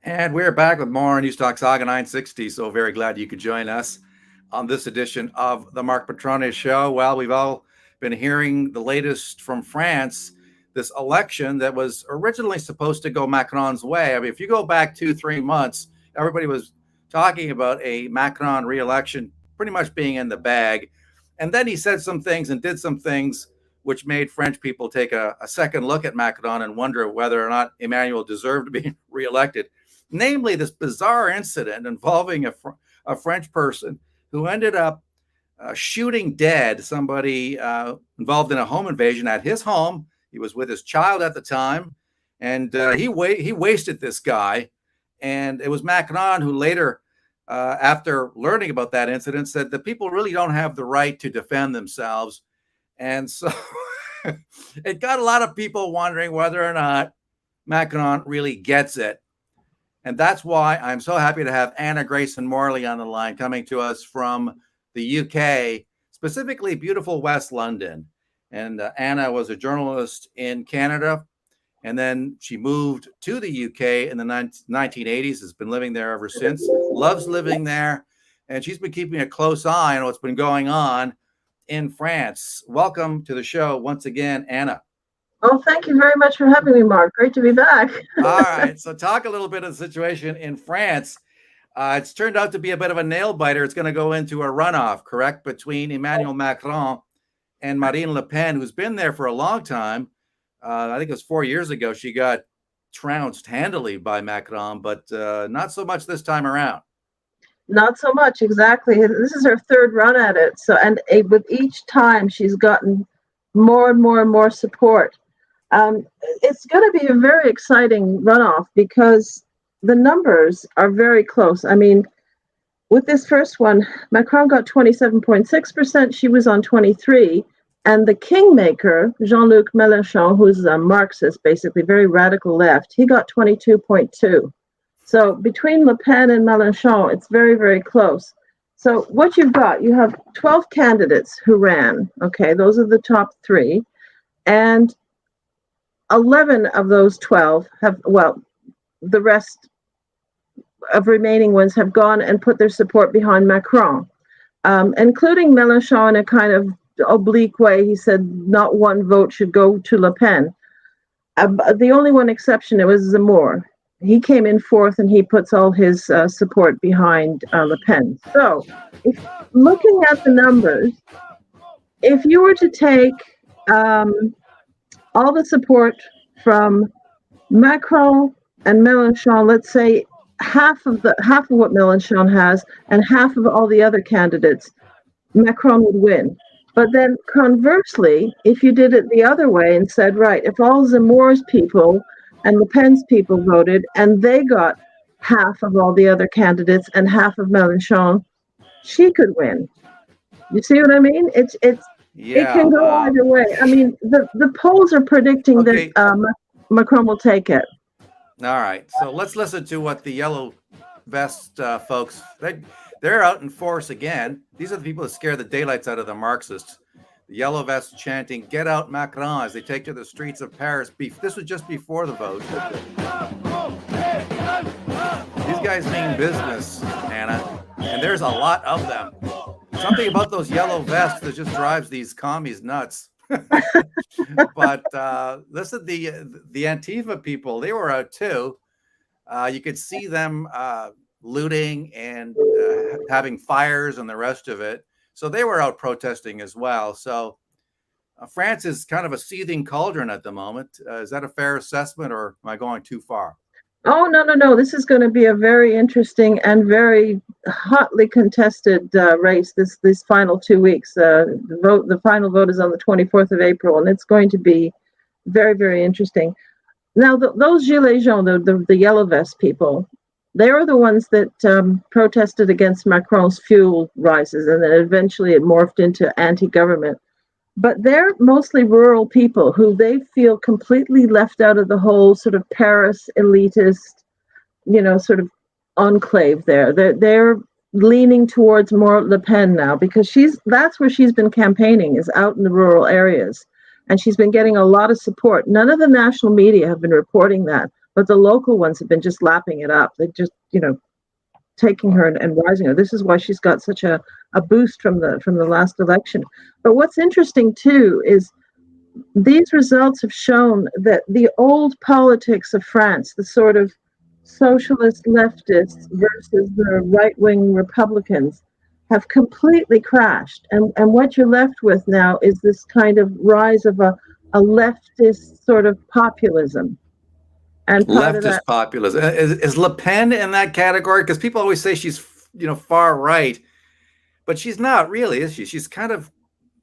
And we're back with more News Talk Saga 960. So very glad you could join us on this edition of the Marc Petrone Show. Well, we've all been hearing the latest from France, this election that was originally supposed to go Macron's way. I mean, if you go back 2, 3 months, everybody was talking about a Macron re-election pretty much being in the bag. And then he said some things and did some things which made French people take a second look at Macron and wonder whether or not Emmanuel deserved to be reelected. Namely, this bizarre incident involving a French person who ended up shooting dead somebody involved in a home invasion at his home. He was with his child at the time, and he wasted this guy. And it was Macron who later, after learning about that incident, said that people really don't have the right to defend themselves. And so it got a lot of people wondering whether or not Macron really gets it. And that's why I'm so happy to have Anna Grayson-Morley on the line, coming to us from the UK, specifically beautiful West London. And Anna was a journalist in Canada, and then she moved to the UK in the 1980s, has been living there ever since, loves living there, and she's been keeping a close eye on what's been going on in France. Welcome to the show once again, Anna. Oh, thank you very much for having me, Mark. Great to be back. All right. So talk a little bit of the situation in France. It's turned out to be a bit of a nail biter. It's going to go into a runoff, correct, between Emmanuel Macron and Marine Le Pen, who's been there for a long time. I think it was 4 years ago. She got trounced handily by Macron, but not so much this time around. Not so much, exactly. This is her third run at it. So, and with each time, she's gotten more and more and more support. It's going to be a very exciting runoff because the numbers are very close. I mean, with this first one, Macron got 27.6%. She was on 23%. And the kingmaker, Jean-Luc Mélenchon, who's a Marxist, basically very radical left, he got 22.2%. So between Le Pen and Mélenchon, it's very, very close. So what you've got, you have 12 candidates who ran. Okay, those are the top three. And 11 of those 12 have, well, the rest of remaining ones have gone and put their support behind Macron, including Mélenchon in a kind of oblique way. He said not one vote should go to Le Pen. The only one exception, it was Zemmour. He came in fourth, and he puts all his support behind Le Pen. So, looking at the numbers, if you were to take all the support from Macron and Mélenchon, let's say half of what Mélenchon has, and half of all the other candidates, Macron would win. But then conversely, if you did it the other way and said, right, if all Zemmour's people and Le Pen's people voted, and they got half of all the other candidates and half of Mélenchon, she could win. You see what I mean? It can go either way. I mean, the polls are predicting that Macron will take it. All right. So let's listen to what the yellow vest folks, they're out in force again. These are the people that scare the daylights out of the Marxists. The yellow vests chanting, "Get out Macron," as they take to the streets of Paris. This was just before the vote. These guys mean business, Anna, and there's a lot of them. Something about those yellow vests that just drives these commies nuts. But listen, the Antifa people, they were out too. You could see them looting and having fires and the rest of it. So they were out protesting as well. So France is kind of a seething cauldron at the moment. Is that a fair assessment, or am I going too far? Oh, no. This is going to be a very interesting and very hotly contested race these final 2 weeks. The final vote is on the 24th of April, and it's going to be very, very interesting. Now, those Gilets jaunes, the yellow vest people, they were the ones that protested against Macron's fuel rises, and then eventually it morphed into anti-government. But they're mostly rural people who they feel completely left out of the whole sort of Paris elitist, sort of enclave there. They're leaning towards more Le Pen now because that's where she's been campaigning, is out in the rural areas. And she's been getting a lot of support. None of the national media have been reporting that, but the local ones have been just lapping it up. They just, taking her and rising her. This is why she's got such a boost from the last election. But what's interesting too is these results have shown that the old politics of France, the sort of socialist leftists versus the right wing Republicans, have completely crashed. And what you're left with now is this kind of rise of a leftist sort of populism. And part of that, Leftist populism. Is Le Pen in that category? Because people always say she's, far right, but she's not really, is she? She's kind of,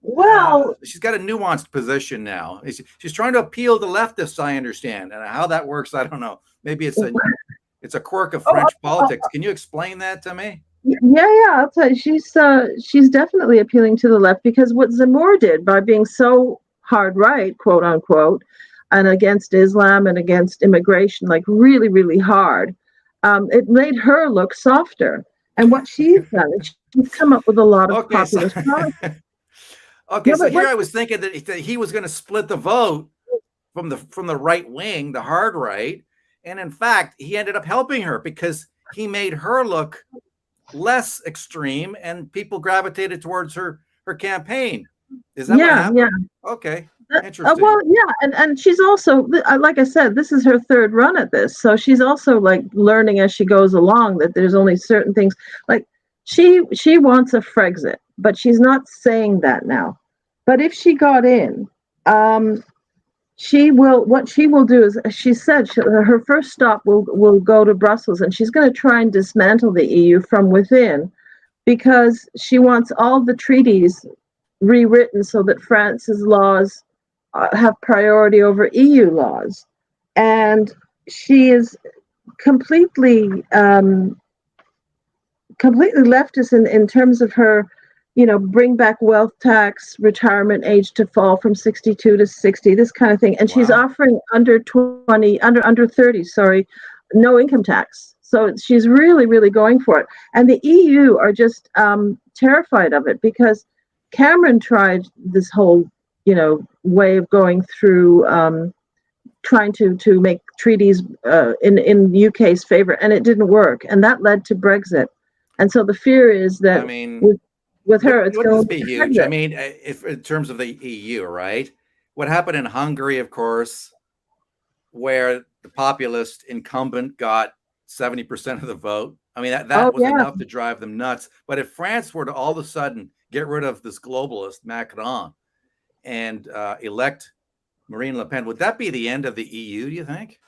well, she's got a nuanced position now. She's trying to appeal to leftists, I understand, and how that works, I don't know. Maybe it's a quirk of French politics. Can you explain that to me? yeah, I'll tell you, she's definitely appealing to the left because what Zemmour did by being so hard right, quote unquote, and against Islam and against immigration, like really, really hard, it made her look softer. And what she's done is she's come up with a lot of Okay, populist policies. okay, Yeah, so here I was thinking that he was going to split the vote from the right wing, the hard right, and in fact, he ended up helping her because he made her look less extreme, and people gravitated towards her campaign. Is that what happened? Yeah. Okay, interesting. Well, yeah, and she's also, like I said, this is her third run at this, so she's also like learning as she goes along that there's only certain things. Like she wants a Frexit, but she's not saying that now. But if she got in, she will. What she will do is, she said, her first stop will go to Brussels, and she's going to try and dismantle the EU from within, because she wants all the treaties rewritten so that France's laws have priority over EU laws, and she is completely completely leftist in terms of her, bring back wealth tax, retirement age to fall from 62 to 60, this kind of thing. And she's offering under 30, sorry, no income tax. So she's really, really going for it. And the EU are just terrified of it because Cameron tried this whole, way of going through trying to make treaties in UK's favor, and it didn't work. And that led to Brexit. And so the fear is that with her, it's going to be huge. I mean, if in terms of the EU, right? What happened in Hungary, of course, where the populist incumbent got 70% of the vote. I mean, that was enough to drive them nuts. But if France were to all of a sudden get rid of this globalist Macron and elect Marine Le Pen, would that be the end of the EU, do you think?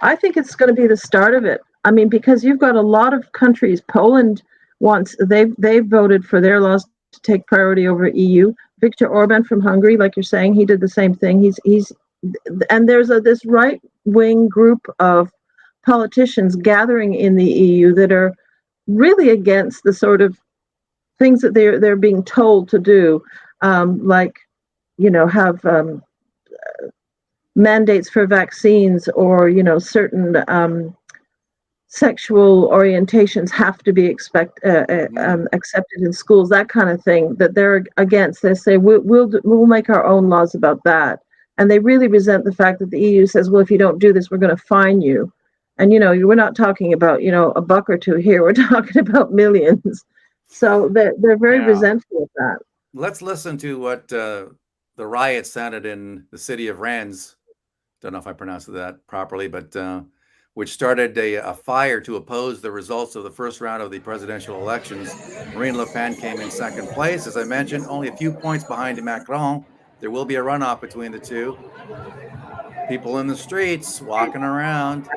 I think it's going to be the start of it. I mean, because you've got a lot of countries. Poland wants, they've voted for their laws to take priority over EU. Viktor Orban from Hungary, like you're saying, he did the same thing. He's and there's this right wing group of politicians gathering in the EU that are really against the sort of things that they're being told to do, like have mandates for vaccines, or certain sexual orientations have to be accepted in schools, that kind of thing, that they're against. They say we'll make our own laws about that, and they really resent the fact that the EU says, well, if you don't do this, we're going to fine you. And we're not talking about a buck or two here, we're talking about millions. So they're very resentful of that. Let's listen to what the riot sounded in the city of Rennes. Don't know if I pronounced that properly, but which started a fire to oppose the results of the first round of the presidential elections. Marine Le Pen came in second place. As I mentioned, only a few points behind Macron. There will be a runoff between the two. People in the streets, walking around,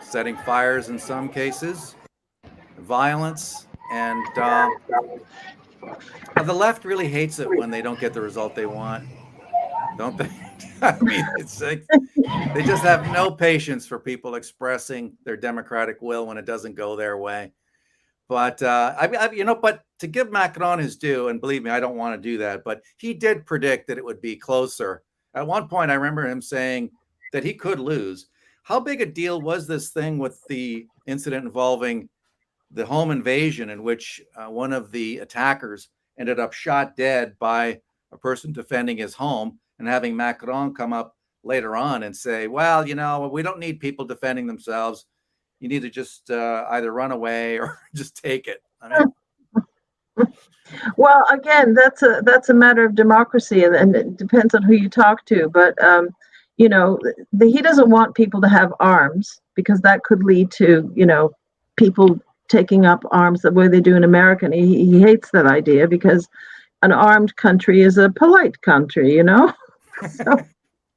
setting fires in some cases, violence, and the left really hates it when they don't get the result they want, don't they? I mean, it's like they just have no patience for people expressing their democratic will when it doesn't go their way. But but to give Macron his due, and believe me, I don't want to do that, but he did predict that it would be closer. At one point, I remember him saying that he could lose. How big a deal was this thing with the incident involving the home invasion, in which one of the attackers ended up shot dead by a person defending his home, and having Macron come up later on and say, well, we don't need people defending themselves. You need to just either run away or just take it. I mean, Well, again, that's a matter of democracy, and it depends on who you talk to. But he doesn't want people to have arms because that could lead to people taking up arms the way they do in America. And he hates that idea because an armed country is a polite country, so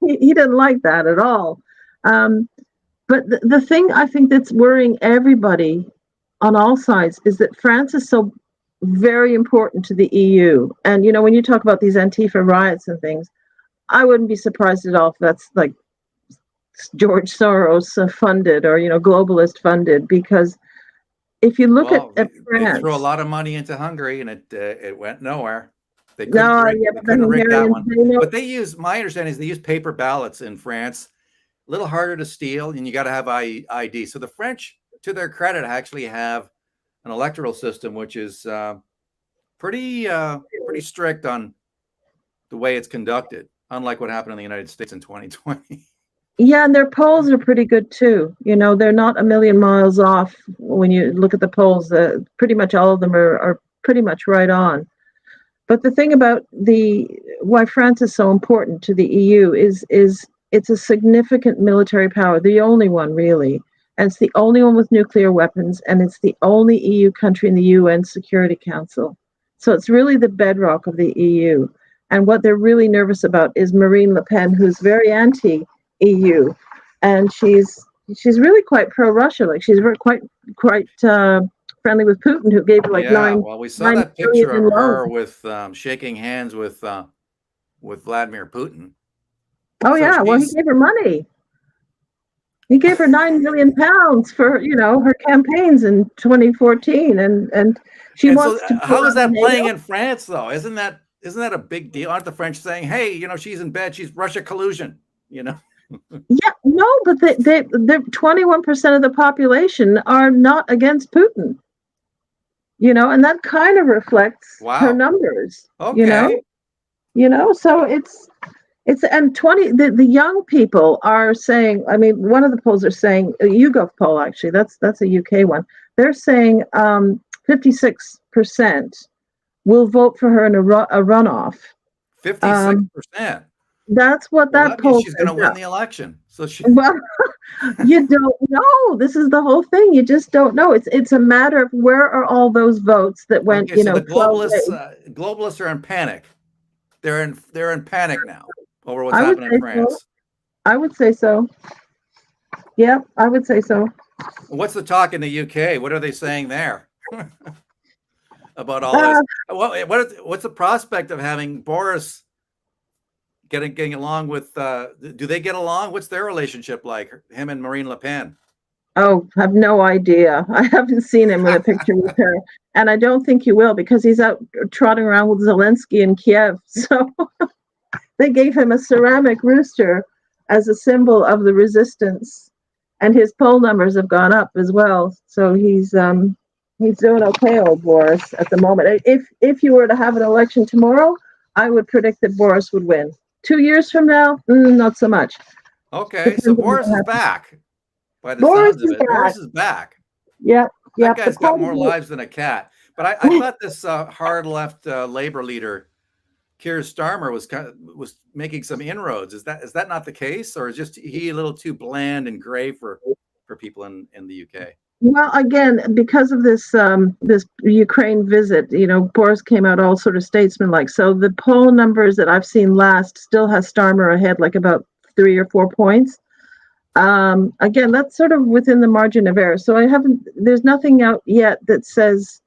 he didn't like that at all. But the thing I think that's worrying everybody on all sides is that France is so very important to the EU. And when you talk about these Antifa riots and things, I wouldn't be surprised at all if that's like George Soros funded or globalist funded, because if you look at France, they threw a lot of money into Hungary and it went nowhere. They no, couldn't rig that one. But they use, my understanding is they use paper ballots in France. A little harder to steal, and you got to have ID. So the French, to their credit, actually have an electoral system which is pretty strict on the way it's conducted, unlike what happened in the United States in 2020. Yeah, and their polls are pretty good too. They're not a million miles off when you look at the polls. Pretty much all of them are pretty much right on. But the thing about why France is so important to the EU is it's a significant military power, the only one really. And it's the only one with nuclear weapons, and it's the only EU country in the UN Security Council. So it's really the bedrock of the EU. And what they're really nervous about is Marine Le Pen, who's very anti-EU, and she's really quite pro-Russia. Like she's quite friendly with Putin, who gave her like nine. Well, we saw that picture of her with shaking hands with Vladimir Putin. Oh, so yeah. Well, he gave her money. He gave her £9 million for her campaigns in 2014, and she wants to. How is that playing in France, though? Isn't that a big deal? Aren't the French saying, "Hey, she's in bed, she's Russia collusion"? Yeah, no, but the 21% of the population are not against Putin. And that kind of reflects her numbers. Okay. So it's and 20 the young people are saying, I mean, one of the polls are saying, a YouGov poll actually, that's a UK one. They're saying 56% will vote for her in a runoff. 56%. That's what that poll means she's going to win the election. So well, you don't know. This is the whole thing. You just don't know. It's a matter of where are all those votes that went. So the globalists are in panic. They're in panic now over what's happening in France. So. I would say so. Yeah, I would say so. What's the talk in the UK? What are they saying there about all this? What's the prospect of having Boris getting along with? Do they get along? What's their relationship like? Him and Marine Le Pen. Oh, I have no idea. I haven't seen him in a picture with her, and I don't think he will because he's out trotting around with Zelensky in Kiev. So they gave him a ceramic rooster as a symbol of the resistance, and his poll numbers have gone up as well. So he's doing okay, old Boris, at the moment. If you were to have an election tomorrow, I would predict that Boris would win. 2 years from now, not so much. Okay, so Boris is back. By the sounds of it, Boris is back. Yep. That guy's got more lives than a cat. But I thought this hard left labor leader, Keir Starmer, was making some inroads. Is that not the case, or is just he a little too bland and gray for people in the UK? Well, again, because of this Ukraine visit, Boris came out all sort of statesman-like. So the poll numbers that I've seen last still has Starmer ahead, like about 3 or 4 points. Again, that's sort of within the margin of error. So there's nothing out yet that says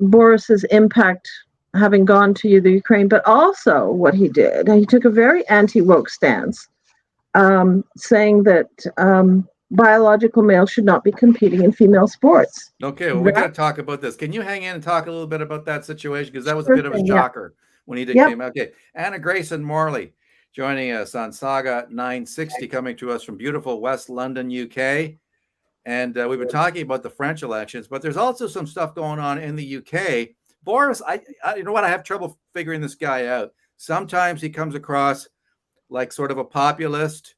Boris's impact having gone to the Ukraine, but also what he did, he took a very anti-woke stance, saying that biological males should not be competing in female sports. Okay, well, we got to talk about this. Can you hang in and talk a little bit about that situation? Because that was a bit of a shocker when he came out. Okay, Anna Grayson-Morley joining us on Saga 960, coming to us from beautiful West London, UK. And we've been talking about the French elections, but there's also some stuff going on in the UK. Boris, I you know what? I have trouble figuring this guy out. Sometimes he comes across like sort of a populist,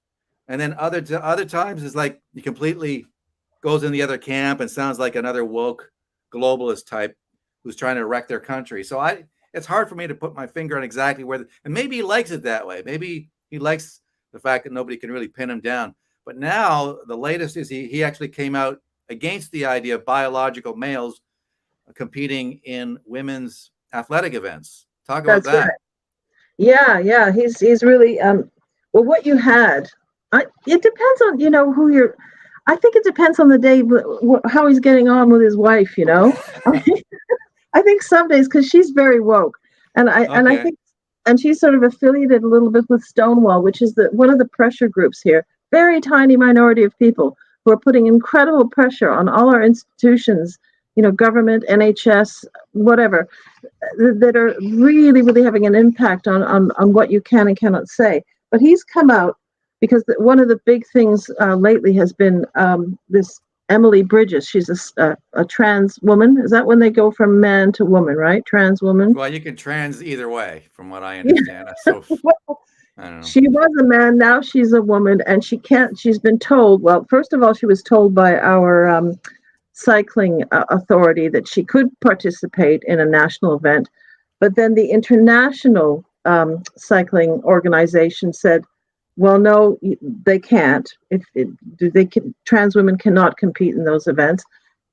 and then other times is like he completely goes in the other camp and sounds like another woke globalist type who's trying to wreck their country. So it's hard for me to put my finger on exactly where, and maybe he likes it that way. Maybe he likes the fact that nobody can really pin him down. But now the latest is he actually came out against the idea of biological males competing in women's athletic events. Talk about That's right. that. Yeah. He's really well. What you had, it depends on who you're. I think it depends on the day how he's getting on with his wife. I think some days because she's very woke, and I Okay. think and she's sort of affiliated a little bit with Stonewall, which is one of the pressure groups here. Very tiny minority of people who are putting incredible pressure on all our institutions, government, NHS, whatever, that are really, really having an impact on what you can and cannot say. But he's come out because one of the big things lately has been this Emily Bridges. She's a trans woman. Is that when they go from man to woman, right? Trans woman. Well, you can trans either way, from what I understand. So I don't know. She was a man, now she's a woman, and she can't. She's been told. Well, first of all, she was told by our cycling authority that she could participate in a national event, but then the international cycling organization said, "Well, no, they can't. Trans women cannot compete in those events,"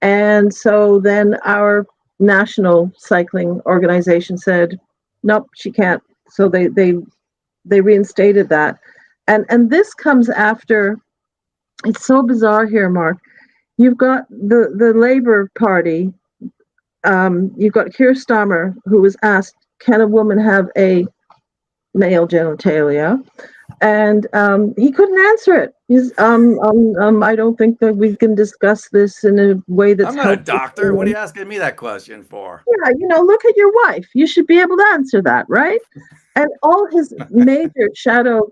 and so then our national cycling organization said, "Nope, she can't." So they reinstated that, and this comes after. It's so bizarre here, Mark. You've got the Labour Party. You've got Keir Starmer, who was asked, "Can a woman have a male genitalia?" And he couldn't answer it. I don't think that we can discuss this in a way that's I'm not a helpful. doctor. What are you asking me that question for? Yeah, look at your wife. You should be able to answer that, right? And all his major shadow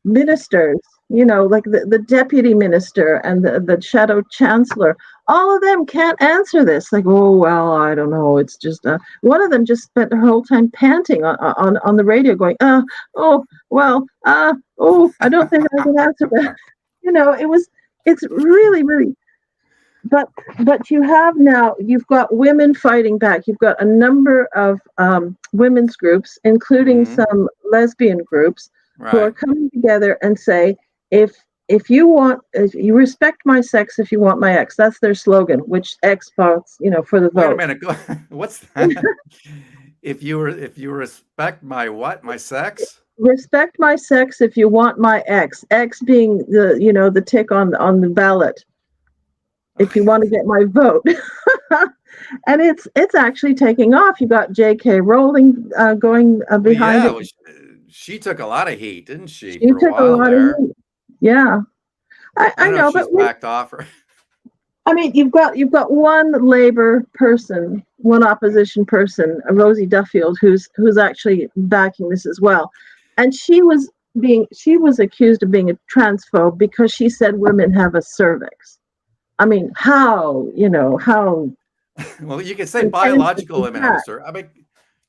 ministers, like the deputy minister and the shadow chancellor, all of them can't answer this. Like, oh, well, I don't know. It's just one of them just spent her whole time panting on the radio going, oh, well, oh, I don't think I can answer that. It's really, really, but you've got women fighting back. You've got a number of women's groups, including some lesbian groups, who are coming together and say, if you respect my sex, if you want my ex. That's their slogan, which X votes, for the vote. Wait a minute. What's that? If you respect my what? My sex? Respect my sex if you want my ex. X being the tick on the ballot. If you want to get my vote. And it's actually taking off. You got J.K. Rowling going behind it. Well, she took a lot of heat, didn't she? She took a lot of heat. Yeah, I know, but she's backed off. I mean, you've got one Labour person, one opposition person, Rosie Duffield, who's actually backing this as well, and she was accused of being a transphobe because she said women have a cervix. I mean, how? Well, you can say biological women have a cervix. I mean,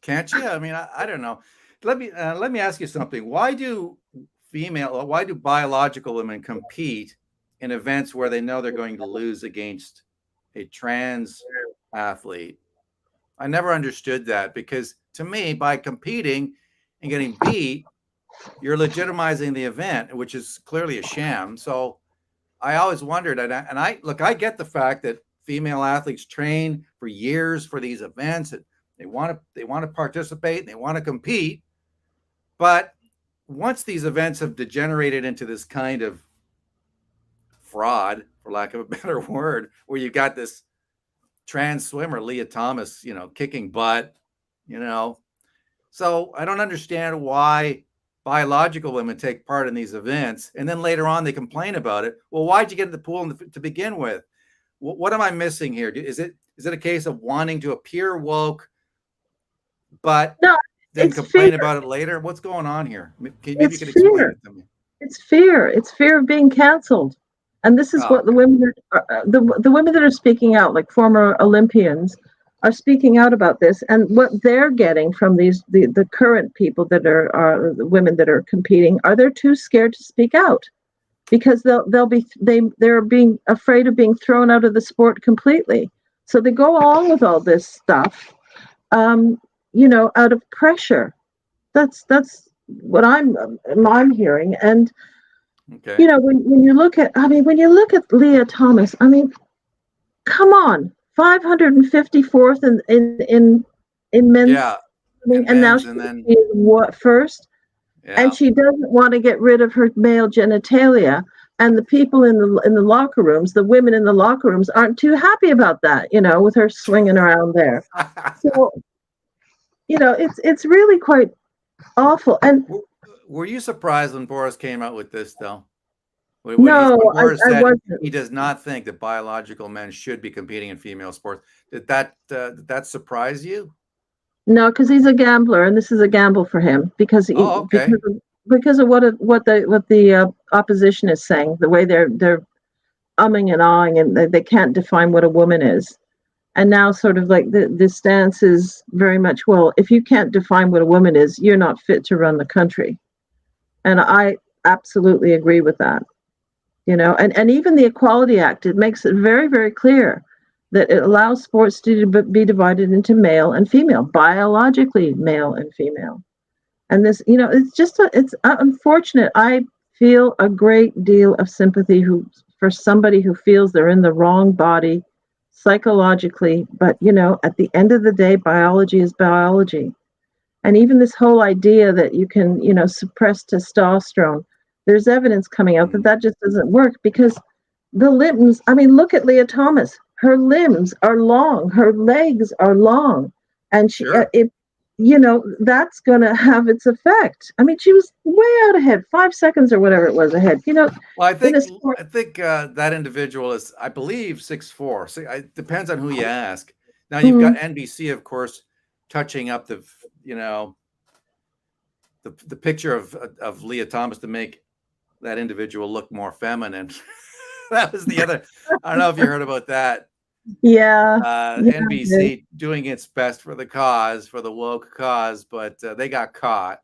can't you? I mean, I don't know. Let me ask you something. Why do biological women compete in events where they know they're going to lose against a trans athlete? I never understood that, because to me, by competing and getting beat, you're legitimizing the event, which is clearly a sham. So I always wondered, and I get the fact that female athletes train for years for these events, and they want to participate and they want to compete. But once these events have degenerated into this kind of fraud, for lack of a better word, where you got this trans swimmer, Leah Thomas, kicking butt, so I don't understand why biological women take part in these events, and then later on they complain about it. Well, why'd you get in the pool to begin with? What am I missing here? Is it a case of wanting to appear woke, but then complain about it later? What's going on here? Maybe you could explain it to me. It's fear. It's fear of being canceled, and this is what the women the women that are speaking out, like former Olympians, are speaking out about this, and what they're getting from the current people that are the women that are competing are they're too scared to speak out because they're being afraid of being thrown out of the sport completely. So they go along with all this stuff, out of pressure. That's what I'm hearing. And Okay. when you look at, Leah Thomas, come on, 554th in men's Yeah. swimming, And and now men's, she and then is what first? And yeah. she doesn't want to get rid of her male genitalia. And the people in the locker rooms, the women in the locker rooms, aren't too happy about that. With her swinging around there. So it's really quite awful. And Were you surprised when Boris came out with this, though? no, When Boris I said wasn't. he does not think that biological men should be competing in female sports, did that surprise you? No, because he's a gambler, and this is a gamble for him because Oh, okay. because of what the opposition is saying, the way they're umming and ahhing, and they can't define what a woman is. And now, sort of like the stance is very much, well, if you can't define what a woman is, you're not fit to run the country. And I absolutely agree with that. And even the Equality Act, it makes it very, very clear that it allows sports to be divided into male and female, biologically male and female. And this, it's unfortunate. I feel a great deal of sympathy for somebody who feels they're in the wrong body psychologically. But, at the end of the day, biology is biology. And even this whole idea that you can, suppress testosterone, there's evidence coming out that just doesn't work because the limbs, look at Leah Thomas. Her limbs are long, her legs are long. And Sure. that's going to have its effect. She was way out ahead, 5 seconds or whatever it was ahead. Well, In a sport. that individual is, I believe, 6'4". It depends on who you ask. Now you've got Mhm. NBC, of course, touching up the picture of Leah Thomas to make that individual look more feminine. That was the other. I don't know if you heard about that. Yeah. Yeah. NBC doing its best for the cause, for the woke cause, but they got caught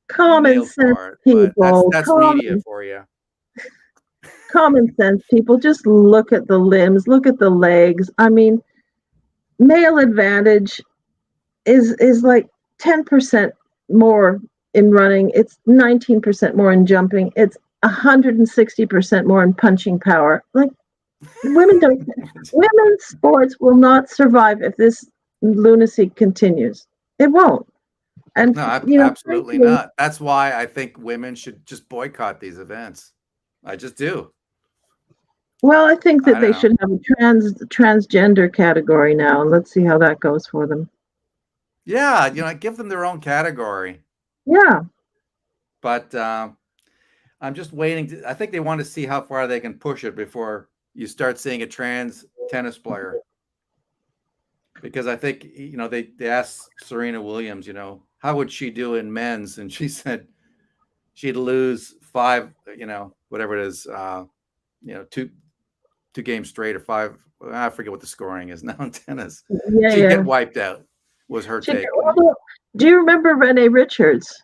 and Common nailed sense, for it. But people. that's media for you. Common sense, people. Just look at the limbs, look at the legs. Male advantage is like 10% more in running. It's 19% more in jumping. It's 160% more in punching power. Like women's sports will not survive if this lunacy continues. It won't. And No, absolutely frankly, not. That's why I think women should just boycott these events. I just do. well, I think that I don't they know. should have a transgender category now, and let's see how that goes for them. Yeah, give them their own category. Yeah. But I'm just waiting. I think they want to see how far they can push it before you start seeing a trans tennis player. Because I think, they asked Serena Williams, how would she do in men's? And she said she'd lose five, whatever it is, two games straight or five. I forget what the scoring is now in tennis. Yeah, She'd yeah. get wiped out, was her take. Do you remember Renee Richards?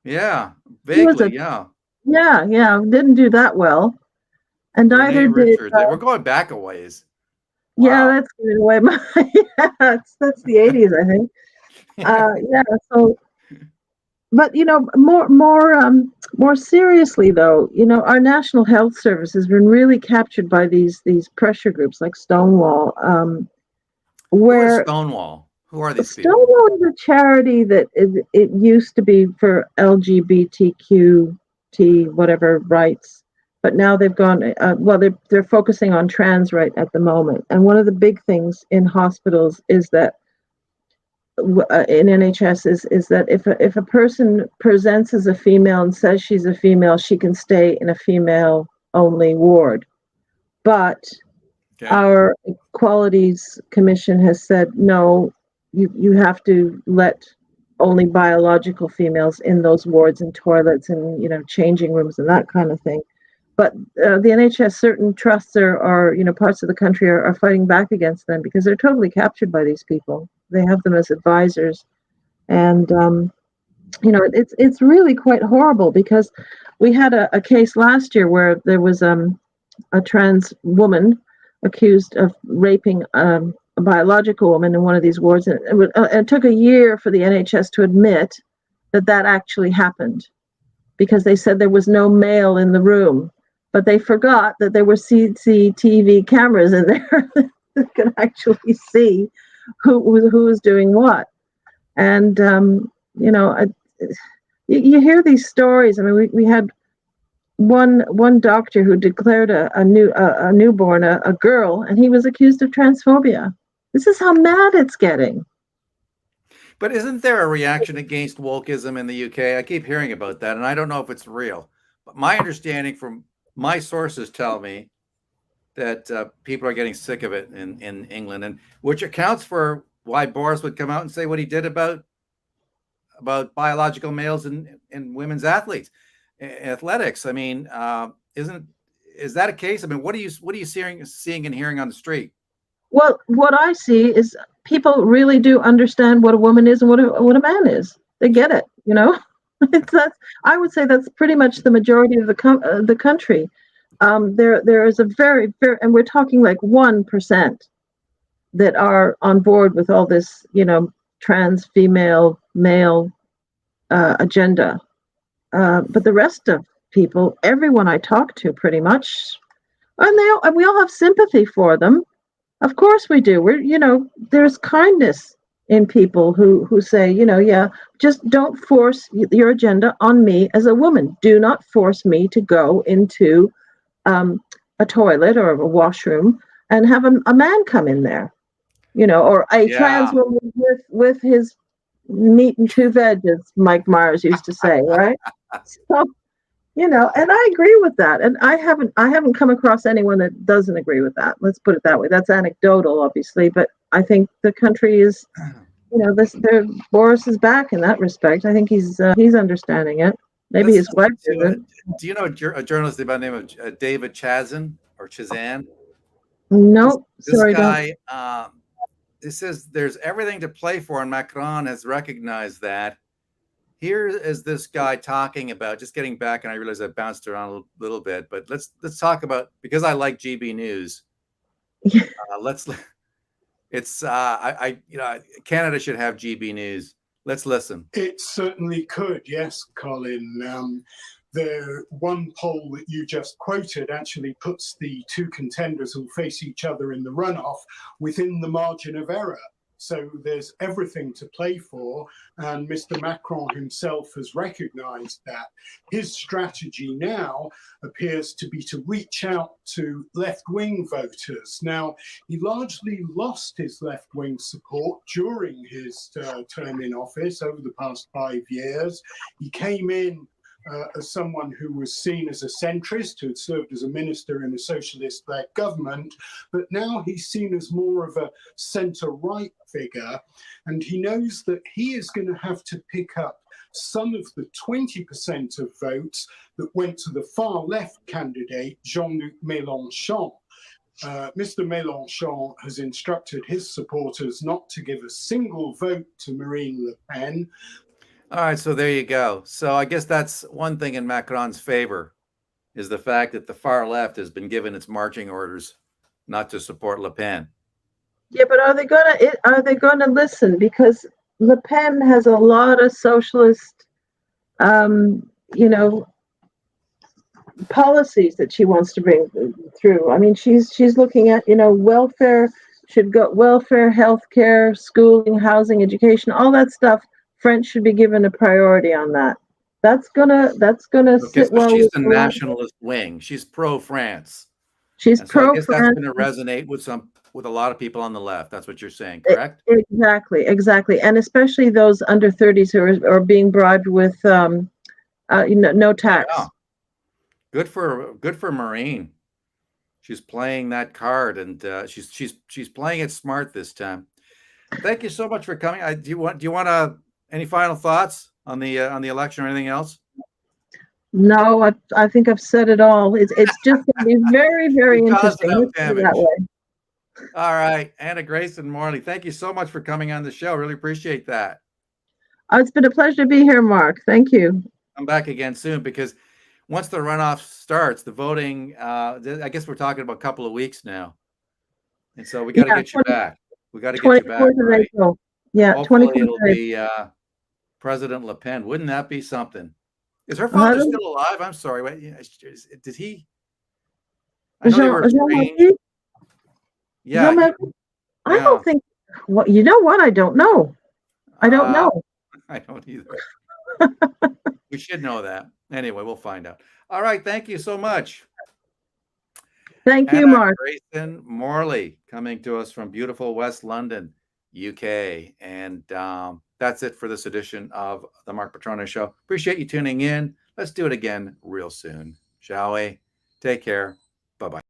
Yeah, He was vaguely, yeah. yeah, didn't do that well. And Renee neither did, Richards. We're going back a ways. yeah, Wow. that's giving away my, yeah, that's the 80s, I think. Yeah, so, but, more seriously though, our National Health Service has been really captured by these pressure groups like Stonewall, Who is where Stonewall? Who are these people? Stonewall is a charity that it used to be for LGBTQT whatever rights, but now they've gone. Well, they're focusing on trans right at the moment. And one of the big things in hospitals is that in NHS is that if a person presents as a female and says she's a female, she can stay in a female only ward. But Okay. our Equalities Commission has said no, you have to let only biological females in those wards and toilets and changing rooms and that kind of thing. but the NHS, certain trusts or parts of the country are fighting back against them because they're totally captured by these people. They have them as advisors, and it's really quite horrible because we had a case last year where there was a trans woman accused of raping a biological woman in one of these wards, and it took a year for the NHS to admit that actually happened because they said there was no male in the room, but they forgot that there were CCTV cameras in there that could actually see who was doing what. And you hear these stories. I mean, we had one doctor who declared a newborn a girl, and he was accused of transphobia. This is how mad it's getting. But isn't there a reaction against wokeism in the UK? I keep hearing about that, and I don't know if it's real. But my understanding from my sources tell me that people are getting sick of it in England, and which accounts for why Boris would come out and say what he did about biological males and women's athletics. I mean, is that a case? I mean, what are you seeing and hearing on the street? Well, what I see is people really do understand what a woman is and what a man is. They get it, I would say that's pretty much the majority of the country. There is a very, very, and we're talking like 1% that are on board with all this, trans female male agenda. But the rest of people, everyone I talk to, pretty much, and we all have sympathy for them. Of course we do. There's kindness in people who say, yeah, just don't force your agenda on me as a woman. Do not force me to go into a toilet or a washroom and have a man come in there, or a trans woman with his meat and two veg, as Mike Myers used to say, right? So, and I agree with that. And I haven't come across anyone that doesn't agree with that. Let's put it that way. That's anecdotal, obviously, but I think the country is, Boris is back in that respect. I think he's understanding it. Maybe his wife isn't. Do you know a journalist by the name of David Chazin or Chazan? Nope. This Sorry, guy, it says there's everything to play for, and Macron has recognized that. Here is this guy talking about, just getting back, and I realize I bounced around a little bit, but let's talk about, because I like GB News. Canada should have GB News. Let's listen. It certainly could, yes, Colin. The one poll that you just quoted actually puts the two contenders who face each other in the runoff within the margin of error. So there's everything to play for, and Mr. Macron himself has recognized that. His strategy now appears to be to reach out to left-wing voters. Now, he largely lost his left-wing support during his term in office over the past 5 years. He came in as someone who was seen as a centrist, who had served as a minister in a socialist-led government, but now he's seen as more of a centre-right figure, and he knows that he is going to have to pick up some of the 20% of votes that went to the far-left candidate, Jean-Luc Mélenchon. Mr. Mélenchon has instructed his supporters not to give a single vote to Marine Le Pen. All right, so there you go. So I guess that's one thing in Macron's favor, is the fact that the far left has been given its marching orders not to support Le Pen. Yeah, but are they gonna listen? Because Le Pen has a lot of socialist, policies that she wants to bring through. I mean, she's looking at welfare, healthcare, schooling, housing, education, all that stuff. French should be given a priority on that. That's gonna sit well. She's the nationalist wing. She's pro-France. She's pro-France. I guess that's going to resonate with a lot of people on the left. That's what you're saying, correct? Exactly, and especially those under 30s who are being bribed with no tax. Yeah. Good for Marine. She's playing that card, and she's playing it smart this time. Thank you so much for coming. Do you want any final thoughts on the election or anything else? No, I think I've said it all. It's just going to be very, very We caused interesting. enough Let's put it that damage. way. All right, Anna Grayson-Morley, thank you so much for coming on the show. Really appreciate that. It's been a pleasure to be here, Mark. Thank you. Come back again soon, because once the runoff starts, the voting, I guess we're talking about a couple of weeks now. And so we got to Yeah, get you back. We got to get you back, 24th of right? April. Yeah, Hopefully 24th it'll of April. be President Le Pen. Wouldn't that be something? Is her father still alive? I'm sorry. Wait, did he? I know they were estranged. Yeah. I don't think. Well, you know what? I don't know. I don't know. I don't either. We should know that. Anyway, we'll find out. All right. Thank you so much. Thank you, Anna Mark. Grayson-Morley, coming to us from beautiful West London, UK. And that's it for this edition of the Mark Petrone Show. Appreciate you tuning in. Let's do it again real soon, shall we? Take care. Bye-bye.